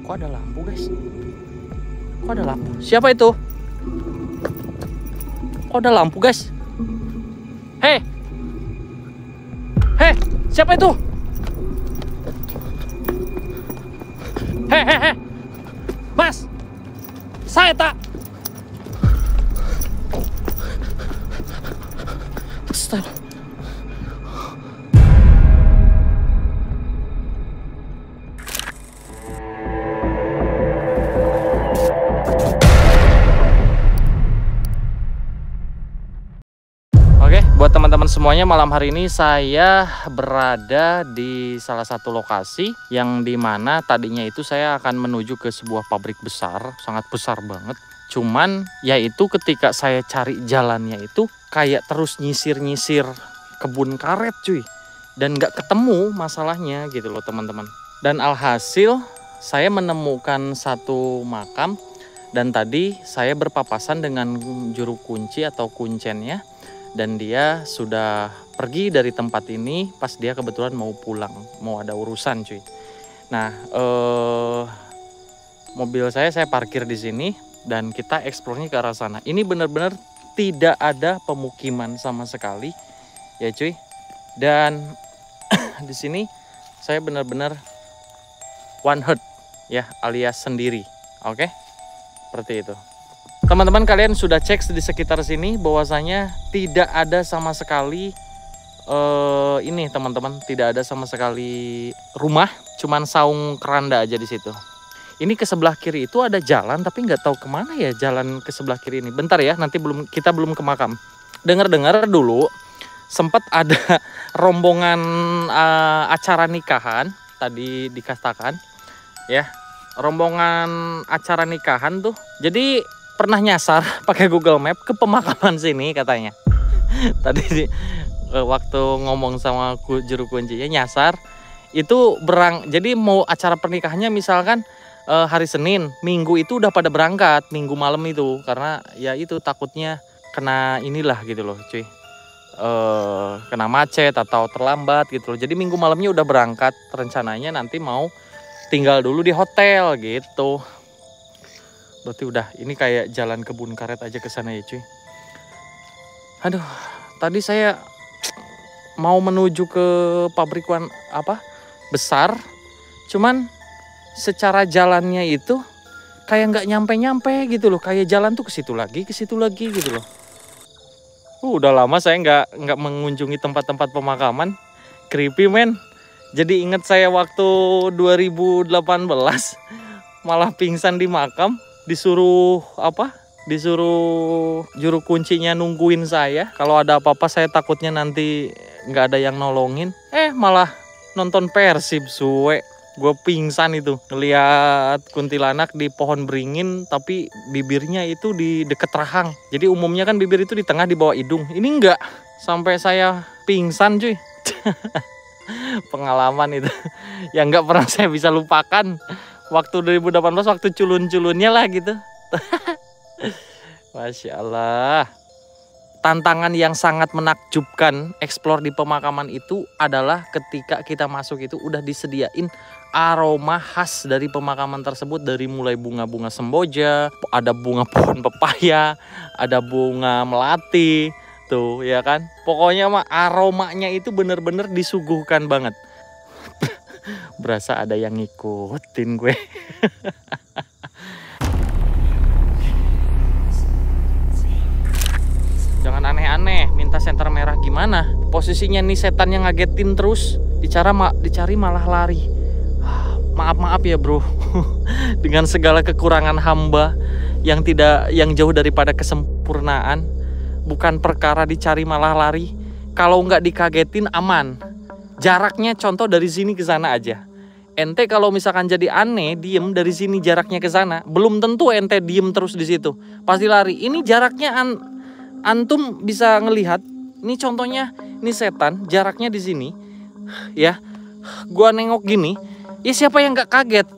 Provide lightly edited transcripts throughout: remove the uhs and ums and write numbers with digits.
Kok ada lampu, guys? Kok ada lampu? Siapa itu? Kok ada lampu, guys? Hei! Hei! Siapa itu? Hei, hei, hei! Mas! Saya tak! Astaga. Oke, buat teman-teman semuanya, malam hari ini saya berada di salah satu lokasi yang dimana tadinya itu saya akan menuju ke sebuah pabrik besar, sangat besar banget. Cuman yaitu ketika saya cari jalannya itu kayak terus nyisir-nyisir kebun karet cuy. Dan nggak ketemu masalahnya gitu loh teman-teman. Dan alhasil saya menemukan satu makam. Dan tadi saya berpapasan dengan juru kunci atau kuncennya. Dan dia sudah pergi dari tempat ini pas dia kebetulan mau pulang. Mau ada urusan cuy. Nah mobil saya parkir di sini. Dan kita eksplornya ke arah sana. Ini benar-benar tidak ada pemukiman sama sekali, ya cuy. Dan di sini saya benar-benar one heart, ya, alias sendiri. Oke, seperti itu. Teman-teman, kalian sudah cek di sekitar sini bahwasanya tidak ada sama sekali ini teman-teman, tidak ada sama sekali rumah, cuman saung keranda aja di situ. Ini ke sebelah kiri itu ada jalan, tapi nggak tahu kemana ya jalan ke sebelah kiri ini. Bentar ya, nanti kita belum ke makam. Dengar-dengar dulu sempat ada rombongan acara nikahan tadi dikatakan, ya, rombongan acara nikahan tuh. Jadi pernah nyasar pakai Google Map ke pemakaman sini katanya. Tadi waktu ngomong sama juru kuncinya nyasar itu jadi mau acara pernikahannya misalkan hari Senin, Minggu itu udah pada berangkat, Minggu malam itu, karena ya itu takutnya kena inilah gitu loh cuy, kena macet atau terlambat gitu loh. Jadi Minggu malamnya udah berangkat, rencananya nanti mau tinggal dulu di hotel gitu. Berarti udah, ini kayak jalan kebun karet aja ke sana ya cuy. Aduh, tadi saya mau menuju ke pabrik besar, cuman secara jalannya itu kayak nggak nyampe-nyampe gitu loh. Kayak jalan tuh ke situ lagi gitu loh. Udah lama saya nggak mengunjungi tempat-tempat pemakaman. Creepy men. Jadi inget saya waktu 2018 malah pingsan di makam, disuruh juru kuncinya nungguin saya. Kalau ada apa-apa saya takutnya nanti nggak ada yang nolongin. Malah nonton Persib suwe. Gue pingsan itu ngeliat kuntilanak di pohon beringin, tapi bibirnya itu di deket rahang. Jadi umumnya kan bibir itu di tengah, di bawah hidung. Ini enggak, sampai saya pingsan cuy. Pengalaman itu yang nggak pernah saya bisa lupakan. Waktu 2018, waktu culun-culunnya lah gitu. Masya Allah. Tantangan yang sangat menakjubkan eksplor di pemakaman itu adalah ketika kita masuk itu udah disediain aroma khas dari pemakaman tersebut. Dari mulai bunga-bunga semboja, ada bunga pohon pepaya, ada bunga melati, tuh ya kan. Pokoknya mah aromanya itu bener-bener disuguhkan banget. Berasa ada yang ngikutin gue. Jangan aneh-aneh, minta senter merah gimana? Posisinya nih setan yang ngagetin terus, dicari malah lari. Maaf ya bro, dengan segala kekurangan hamba yang jauh daripada kesempurnaan, bukan perkara dicari malah lari. Kalau nggak dikagetin aman. Jaraknya contoh dari sini ke sana aja. Ente kalau misalkan jadi aneh, diem dari sini jaraknya ke sana, belum tentu ente diem terus di situ, pasti lari. Ini jaraknya antum bisa ngelihat, ini contohnya, ini setan jaraknya di sini, ya. Gua nengok gini, ya siapa yang nggak kaget?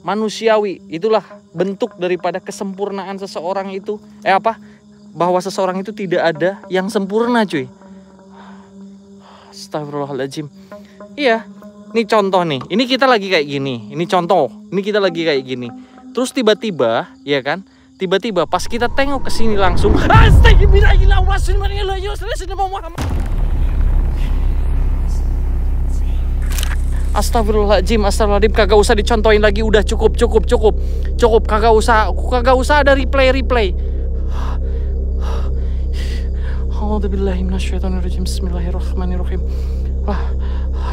Manusiawi, itulah bentuk daripada kesempurnaan seseorang itu. Bahwa seseorang itu tidak ada yang sempurna, cuy. Astagfirullahaladzim. Iya, Ini contoh nih. Ini kita lagi kayak gini. Ini contoh. Ini kita lagi kayak gini. Terus tiba-tiba, ya kan? Tiba-tiba pas kita tengok ke sini langsung. Astagfirullahaladzim, astagfirullahaladzim, kagak usah dicontohin lagi, udah cukup, kagak usah ada replay. A'udzubillahi minasyaitonirrajim. Bismillahirrahmanirrahim.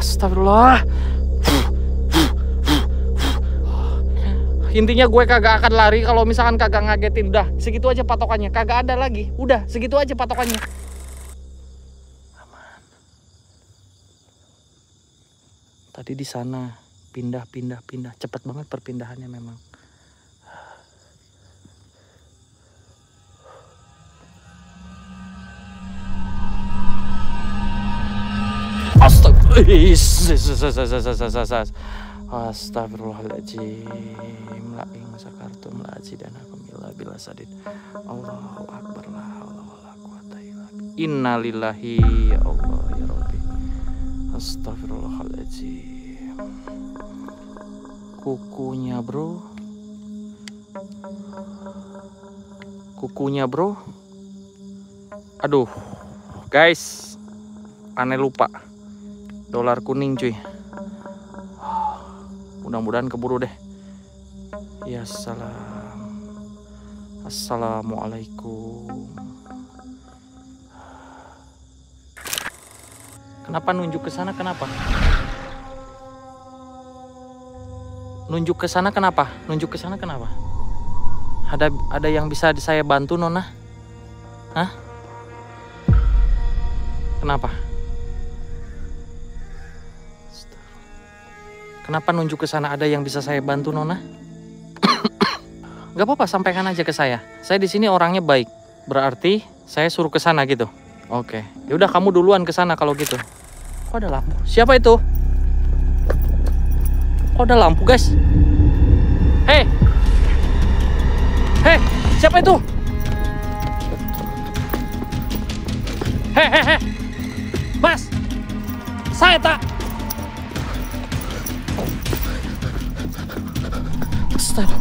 Astagfirullah. Intinya gue kagak akan lari kalau misalkan kagak ngagetin. Udah segitu aja patokannya, kagak ada lagi. Udah segitu aja patokannya. Aman. Tadi di sana pindah. Cepet banget perpindahannya memang. Astagfirullahaladzim. La'ing sakartum la'azidanakum illa bila sadid. Allahu akbar, la haula wala quwata illa billah. Innalillahi ya Allah ya Rabbi. Astagfirullahaladzim. Kukunya bro. Aduh guys, aneh lupa dolar kuning cuy. Mudah-mudahan keburu deh. Ya salam. Assalamualaikum. Kenapa nunjuk ke sana? Kenapa? Nunjuk ke sana kenapa? Ada yang bisa saya bantu, Nona? Hah? Kenapa? Kenapa nunjuk ke sana? Ada yang bisa saya bantu, Nona? Gak apa-apa, sampaikan aja ke saya. Saya di sini orangnya baik. Berarti saya suruh ke sana gitu. Oke. Ya udah, kamu duluan ke sana kalau gitu. Kok ada lampu? Siapa itu? Kok ada lampu, guys? Hei, siapa itu? Hei, Mas, saya tak. Astaga.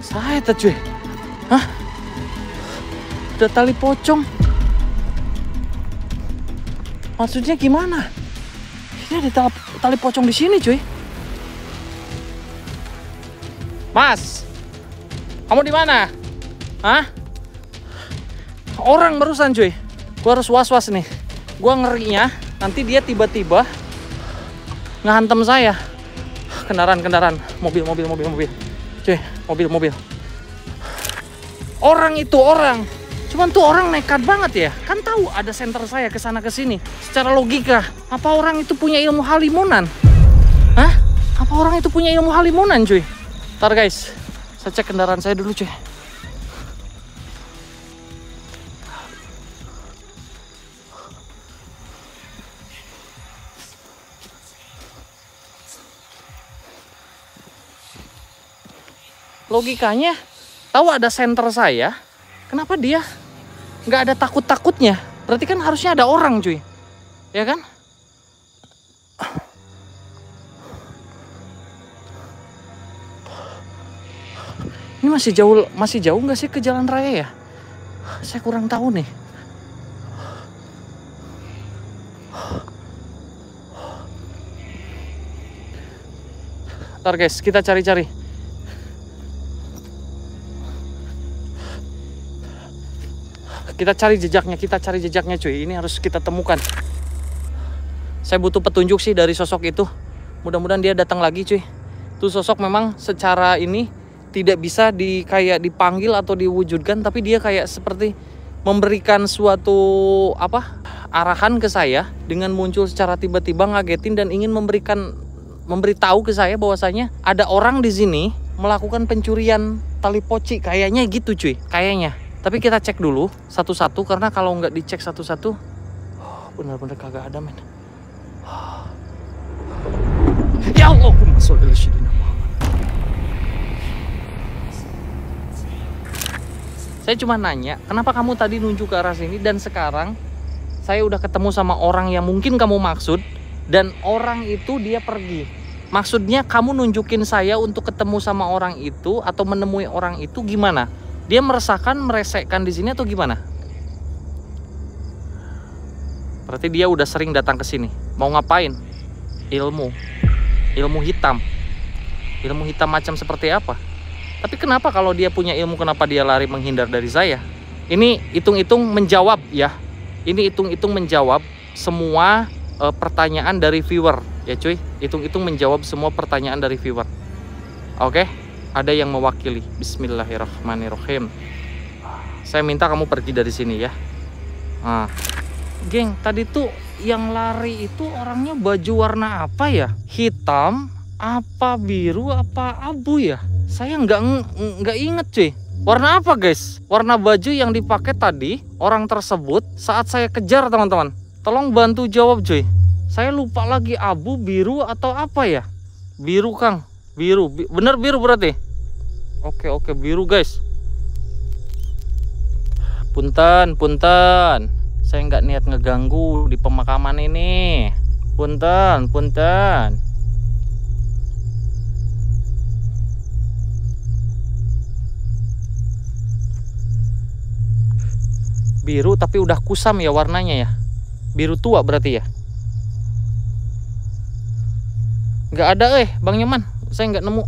Saya tak cuy. Hah? Ada tali pocong. Maksudnya gimana? Ini ada tali pocong di sini, cuy. Mas, kamu di mana? Hah? Orang barusan, cuy. Gua harus was-was nih. Gua ngerinya nanti dia tiba-tiba ngehantam saya. Kendaraan, mobil. Cuy, mobil. Orang itu orang. Cuman tuh orang nekat banget ya. Kan tahu ada senter saya ke sana ke sini. Secara logika, apa orang itu punya ilmu halimunan? Hah? Apa orang itu punya ilmu halimunan, cuy? Ntar guys, saya cek kendaraan saya dulu, cuy. Logikanya, tahu ada senter saya, kenapa dia nggak ada takut-takutnya? Berarti kan harusnya ada orang, cuy. Ya kan? Ini masih jauh nggak sih ke jalan raya ya? Saya kurang tahu nih. Ntar guys, kita cari-cari. Kita cari jejaknya cuy. Ini harus kita temukan. Saya butuh petunjuk sih dari sosok itu. Mudah-mudahan dia datang lagi, cuy. Itu sosok memang secara ini tidak bisa kayak dipanggil atau diwujudkan, tapi dia kayak seperti memberikan suatu arahan ke saya dengan muncul secara tiba-tiba, ngagetin dan ingin memberitahu ke saya bahwasanya ada orang di sini melakukan pencurian tali poci. Kayaknya gitu, cuy. Kayaknya. Tapi kita cek dulu satu-satu, karena kalau nggak dicek satu-satu, bener-bener kagak ada men. Ya Allah, saya cuma nanya, kenapa kamu tadi nunjuk ke arah sini dan sekarang saya udah ketemu sama orang yang mungkin kamu maksud dan orang itu dia pergi. Maksudnya kamu nunjukin saya untuk ketemu sama orang itu atau menemui orang itu gimana? Dia meresahkan, meresekkan di sini atau gimana? Berarti dia udah sering datang ke sini. Mau ngapain? Ilmu hitam. Ilmu hitam macam seperti apa? Tapi kenapa kalau dia punya ilmu, kenapa dia lari menghindar dari saya? Ini hitung-hitung menjawab ya. Ini hitung-hitung menjawab semua pertanyaan dari viewer ya cuy. Hitung-hitung menjawab semua pertanyaan dari viewer. Oke, ada yang mewakili. Bismillahirrahmanirrahim. Saya minta kamu pergi dari sini ya. Nah, geng, tadi tuh yang lari itu orangnya baju warna apa ya? Hitam, apa biru, apa abu ya? Saya nggak inget cuy. Warna apa guys? Warna baju yang dipakai tadi orang tersebut saat saya kejar teman-teman. Tolong bantu jawab cuy. Saya lupa lagi abu, biru atau apa ya? Biru Kang. Biru. Bener biru berarti? Oke biru guys. Punten. Saya nggak niat ngeganggu di pemakaman ini. Punten. Biru tapi udah kusam ya warnanya ya. Biru tua berarti ya. Nggak ada Bang Nyaman. Saya nggak nemu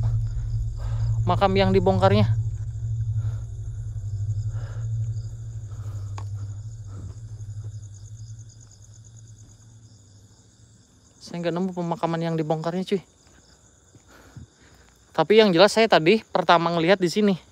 makam yang dibongkarnya. Saya nggak nemu pemakaman yang dibongkarnya cuy. Tapi yang jelas saya tadi pertama ngelihat di sini.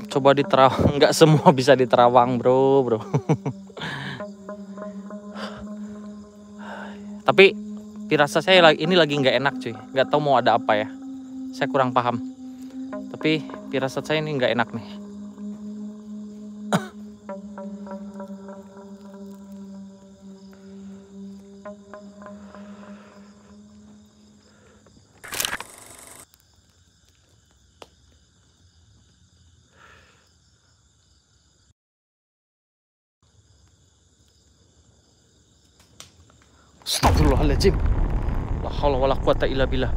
Coba diterawang, nggak semua bisa diterawang bro. Tapi firasat saya ini lagi nggak enak cuy, nggak tahu mau ada apa ya, saya kurang paham. Tapi firasat saya ini nggak enak nih. Astagfirullahaladzim. La haula wala quwata illa billah.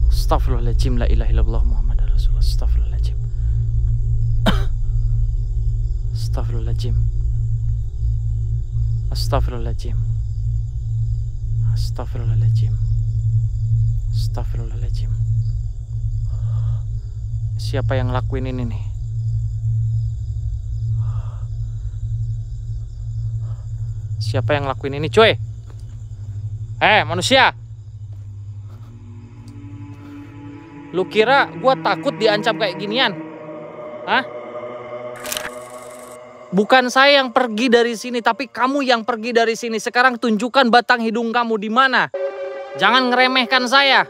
Astagfirullahaladzim. La ilaha illallah Muhammad Rasulullah. Astagfirullahaladzim. Astagfirullahaladzim. Astagfirullahaladzim. Astagfirullahaladzim. Astagfirullahaladzim. Siapa yang lakuin ini nih? Siapa yang lakuin ini cuy? Manusia, lu kira gua takut diancam kayak ginian? Hah? Bukan saya yang pergi dari sini, tapi kamu yang pergi dari sini. Sekarang tunjukkan batang hidung kamu di mana. Jangan ngeremehkan saya.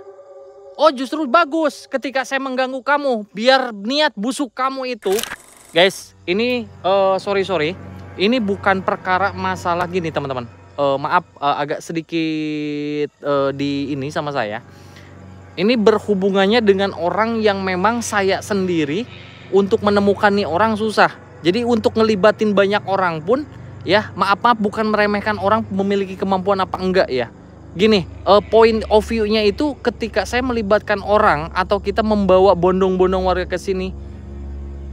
Oh, justru bagus ketika saya mengganggu kamu, biar niat busuk kamu itu. Guys, ini sorry. Ini bukan perkara masalah gini teman-teman. Maaf agak sedikit di ini sama saya. Ini berhubungannya dengan orang yang memang saya sendiri untuk menemukan nih orang susah. Jadi untuk ngelibatin banyak orang pun ya, maaf bukan meremehkan orang memiliki kemampuan apa enggak ya. Gini, point of view-nya itu ketika saya melibatkan orang atau kita membawa bondong-bondong warga ke sini,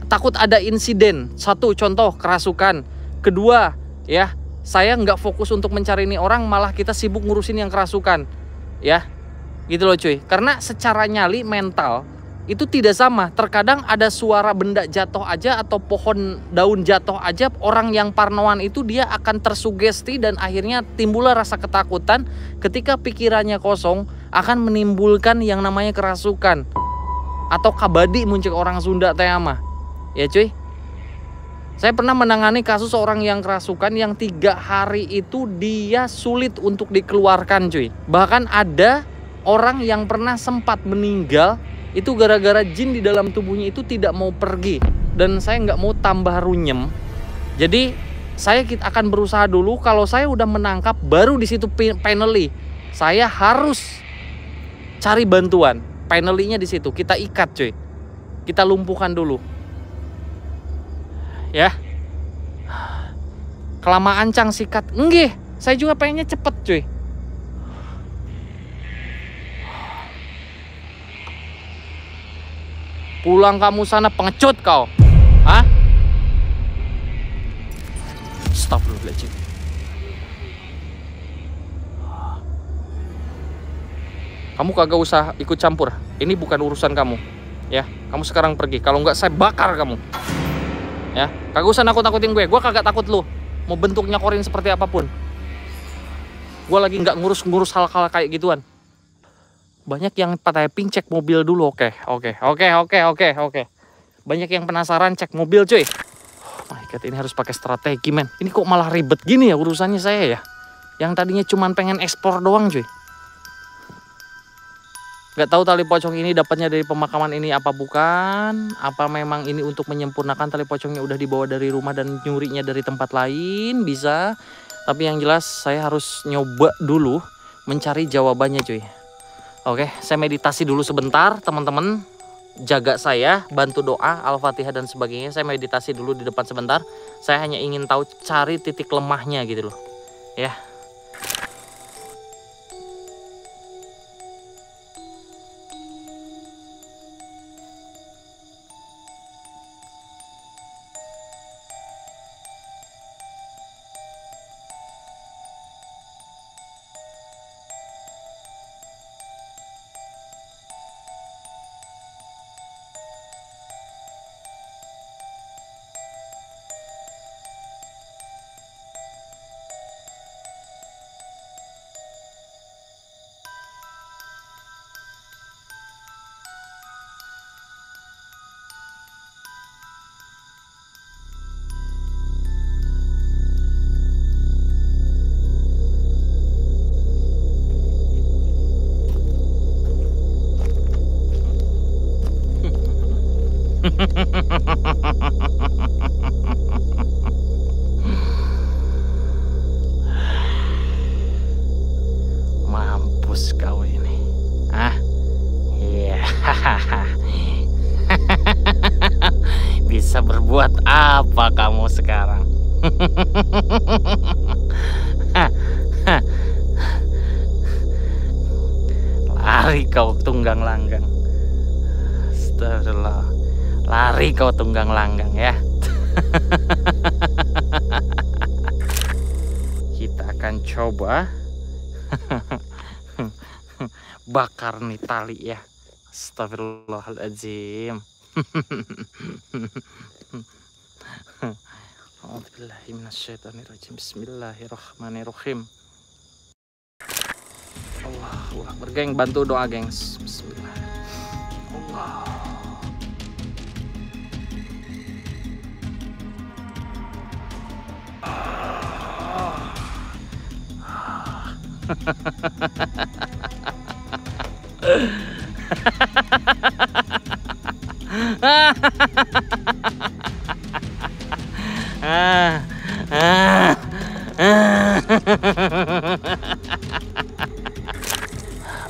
takut ada insiden. Satu contoh kerasukan. Kedua, ya, saya nggak fokus untuk mencari ini orang, malah kita sibuk ngurusin yang kerasukan, ya. gitu loh cuy. Karena secara nyali mental itu tidak sama. Terkadang ada suara benda jatuh aja atau pohon daun jatuh aja, orang yang parnoan itu dia akan tersugesti dan akhirnya timbullah rasa ketakutan. Ketika pikirannya kosong akan menimbulkan yang namanya kerasukan atau kabadi muncul orang Sunda teh mah. Ya cuy. Saya pernah menangani kasus orang yang kerasukan yang 3 hari itu dia sulit untuk dikeluarkan cuy. Bahkan ada orang yang pernah sempat meninggal itu gara-gara jin di dalam tubuhnya itu tidak mau pergi. Dan saya nggak mau tambah runyem. Jadi saya akan berusaha dulu, kalau saya udah menangkap baru di situ penalty. Saya harus cari bantuan. Penalty-nya di situ. Kita ikat cuy. Kita lumpuhkan dulu. Ya. Kelamaan cang sikat. Enggih, saya juga pengennya cepet cuy. Pulang kamu sana pengecut kau. Hah? Astagfirullahaladzim. Kamu kagak usah ikut campur. Ini bukan urusan kamu. Ya, kamu sekarang pergi. Kalau nggak saya bakar kamu. Ya, kagak usah nakut-nakutin gue. Gue kagak takut lu. Mau bentuknya korin seperti apapun. Gue lagi nggak ngurus-ngurus hal-hal kayak gituan. Banyak yang typing cek mobil dulu. Oke. Banyak yang penasaran cek mobil cuy. Oh my god, ini harus pakai strategi men. Ini kok malah ribet gini ya urusannya saya ya. Yang tadinya cuman pengen ekspor doang cuy. Gak tahu tali pocong ini dapatnya dari pemakaman ini apa bukan. Apa memang ini untuk menyempurnakan tali pocongnya udah dibawa dari rumah dan nyurinya dari tempat lain. Bisa. Tapi yang jelas saya harus nyoba dulu mencari jawabannya cuy. Oke, saya meditasi dulu sebentar teman-teman. Jaga saya, bantu doa, Al-Fatihah dan sebagainya. Saya meditasi dulu di depan sebentar. Saya hanya ingin tahu cari titik lemahnya gitu loh. Ya. Mampus kau ini. Ah, iya. Bisa berbuat apa kamu sekarang? Lari kau tunggang langgang. Astagfirullah. Lari kau tunggang langgang ya. Kita akan coba bakar nih tali ya. Astagfirullahaladzim. Bismillahirrahmanirrahim. Allahu Akbar, geng, bantu doa gengs. Bismillah. Allah.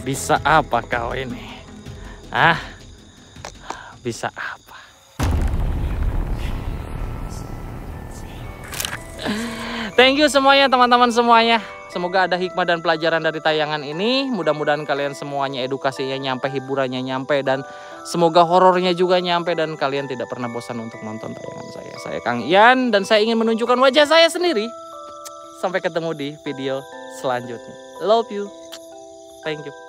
Bisa apa kau ini? Bisa apa? Thank you semuanya teman-teman semuanya. Semoga ada hikmah dan pelajaran dari tayangan ini. Mudah-mudahan kalian semuanya edukasinya nyampe, hiburannya nyampe, dan semoga horornya juga nyampe dan kalian tidak pernah bosan untuk nonton tayangan saya. Saya Kang Ian dan saya ingin menunjukkan wajah saya sendiri. Sampai ketemu di video selanjutnya. Love you. Thank you.